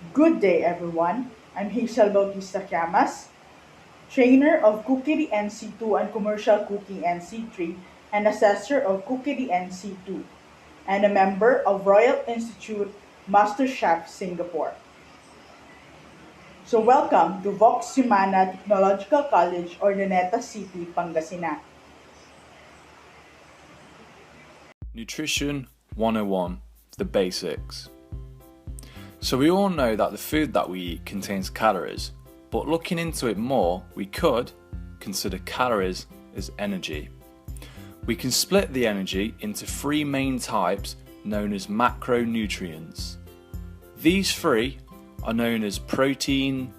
Good day, everyone. I'm Hazel Bautista Llamas, trainer of Cookery NC2 and Commercial Cooking NC3, and assessor of Cookery NC2, and a member of Royal Institute Master Chef Singapore. So welcome to Vox Humana Technological College, Ordoneta City, Pangasinan. Nutrition 101, the basics. So we all know that the food that we eat contains calories, but looking into it more, we could consider calories as energy. We can split the energy into three main types known as macronutrients. These three are known as protein,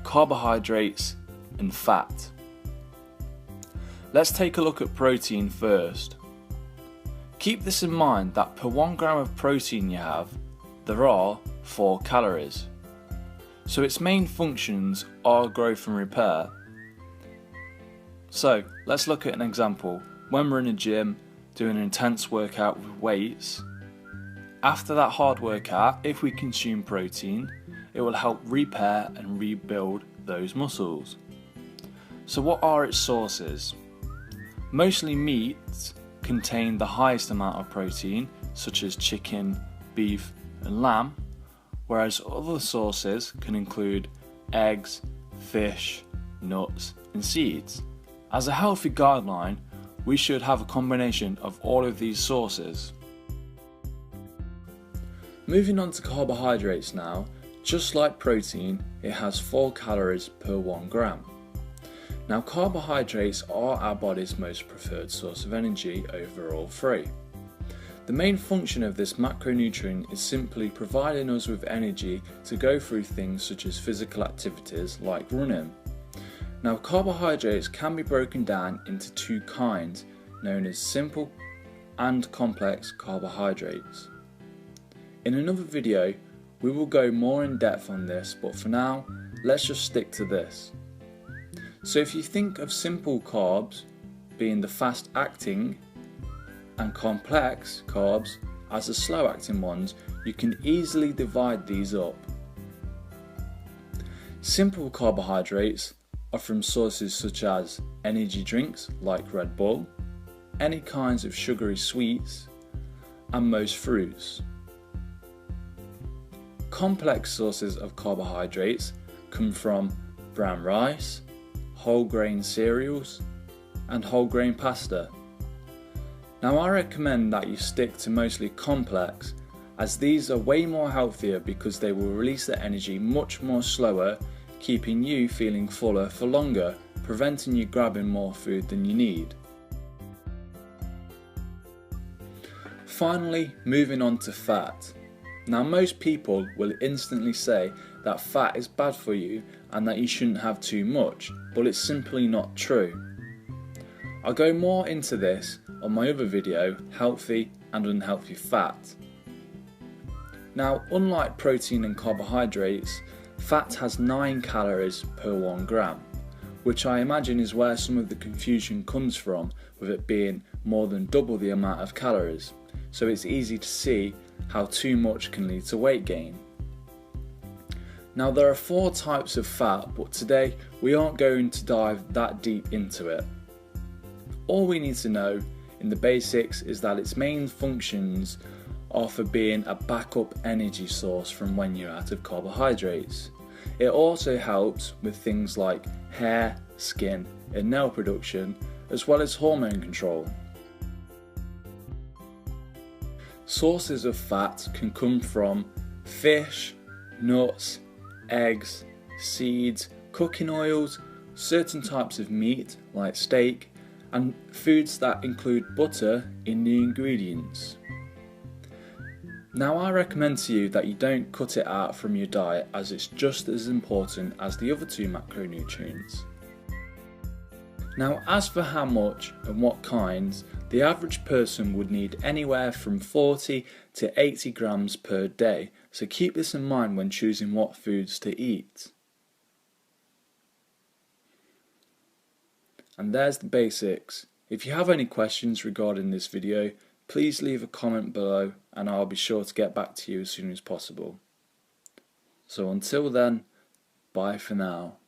carbohydrates, and fat. Let's take a look at protein first. Keep this in mind that per 1 gram of protein you have, there are 4 calories. So its main functions are growth and repair. So let's look at an example. When we're in a gym doing an intense workout with weights, after that hard workout, if we consume protein, it will help repair and rebuild those muscles. So what are its sources? Mostly meats contain the highest amount of protein, such as chicken, beef and lamb, whereas other sources can include eggs, fish, nuts and seeds. As a healthy guideline, we should have a combination of all of these sources. Moving on to carbohydrates now, just like protein, it has 4 calories per 1 gram. Now carbohydrates are our body's most preferred source of energy over all three. The main function of this macronutrient is simply providing us with energy to go through things such as physical activities like running. Now carbohydrates can be broken down into two kinds, known as simple and complex carbohydrates. In another video we will go more in depth on this, but for now let's just stick to this. So if you think of simple carbs being the fast acting and complex carbs as the slow acting ones, you can easily divide these up. Simple carbohydrates are from sources such as energy drinks like Red Bull, any kinds of sugary sweets, and most fruits. Complex sources of carbohydrates come from brown rice, whole grain cereals, and whole grain pasta. Now I recommend that you stick to mostly complex, as these are way more healthier because they will release the energy much more slower, keeping you feeling fuller for longer, preventing you grabbing more food than you need. Finally, moving on to fat. Now most people will instantly say that fat is bad for you and that you shouldn't have too much, but it's simply not true. I'll go more into this on my other video, Healthy and Unhealthy Fat. Now unlike protein and carbohydrates, fat has 9 calories per 1 gram, which I imagine is where some of the confusion comes from, with it being more than double the amount of calories, so it's easy to see how too much can lead to weight gain. Now there are 4 types of fat, but today we aren't going to dive that deep into it. All we need to know in the basics is that its main functions are for being a backup energy source from when you're out of carbohydrates. It also helps with things like hair, skin and nail production, as well as hormone control. Sources of fat can come from fish, nuts, eggs, seeds, cooking oils, certain types of meat like steak, and foods that include butter in the ingredients. Now I recommend to you that you don't cut it out from your diet, as it's just as important as the other 2 macronutrients. Now as for how much and what kinds, the average person would need anywhere from 40 to 80 grams per day, so keep this in mind when choosing what foods to eat. And there's the basics. If you have any questions regarding this video, please leave a comment below and I'll be sure to get back to you as soon as possible. So until then, bye for now.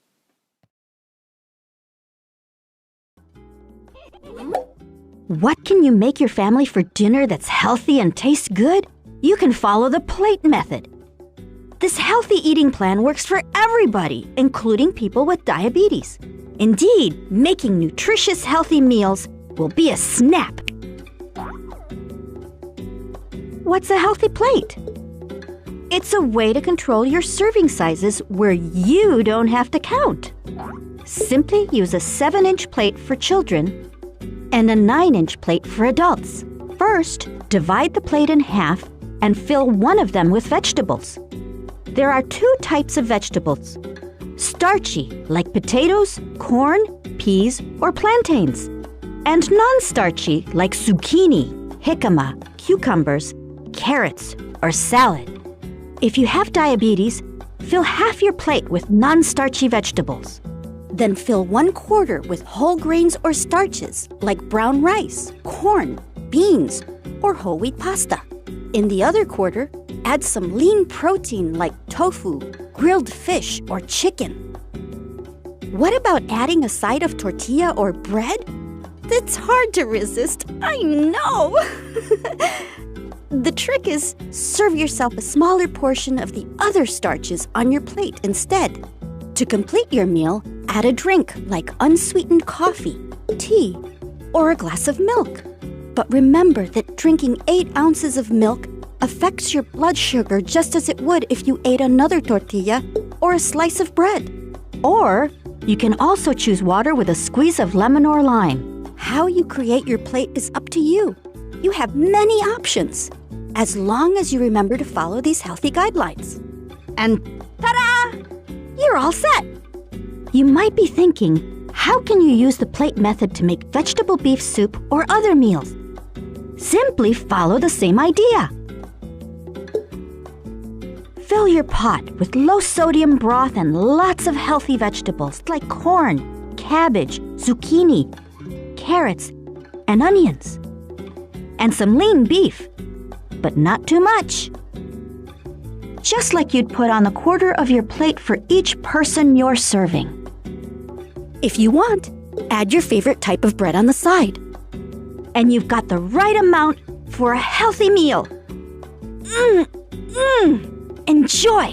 What can you make your family for dinner that's healthy and tastes good? You can follow the plate method. This healthy eating plan works for everybody, including people with diabetes. Indeed, making nutritious, healthy meals will be a snap. What's a healthy plate? It's a way to control your serving sizes where you don't have to count. Simply use a 7-inch plate for children and a 9-inch plate for adults. First, divide the plate in half and fill one of them with vegetables. There are 2 types of vegetables: starchy, like potatoes, corn, peas, or plantains, and non-starchy, like zucchini, jicama, cucumbers, carrots, or salad. If you have diabetes, fill half your plate with non-starchy vegetables. Then fill 1/4 with whole grains or starches like brown rice, corn, beans, or whole wheat pasta. In the other quarter, add some lean protein like tofu, grilled fish, or chicken. What about adding a side of tortilla or bread? It's hard to resist, I know! The trick is serve yourself a smaller portion of the other starches on your plate instead. To complete your meal, add a drink like unsweetened coffee, tea, or a glass of milk. But remember that drinking 8 ounces of milk affects your blood sugar just as it would if you ate another tortilla or a slice of bread. Or you can also choose water with a squeeze of lemon or lime. How you create your plate is up to you. You have many options, as long as you remember to follow these healthy guidelines. And ta-da! You're all set! You might be thinking, how can you use the plate method to make vegetable beef soup or other meals? Simply follow the same idea. Fill your pot with low-sodium broth and lots of healthy vegetables like corn, cabbage, zucchini, carrots, and onions. And some lean beef, but not too much. Just like you'd put on 1/4 of your plate for each person you're serving. If you want, add your favorite type of bread on the side. And you've got the right amount for a healthy meal. Enjoy!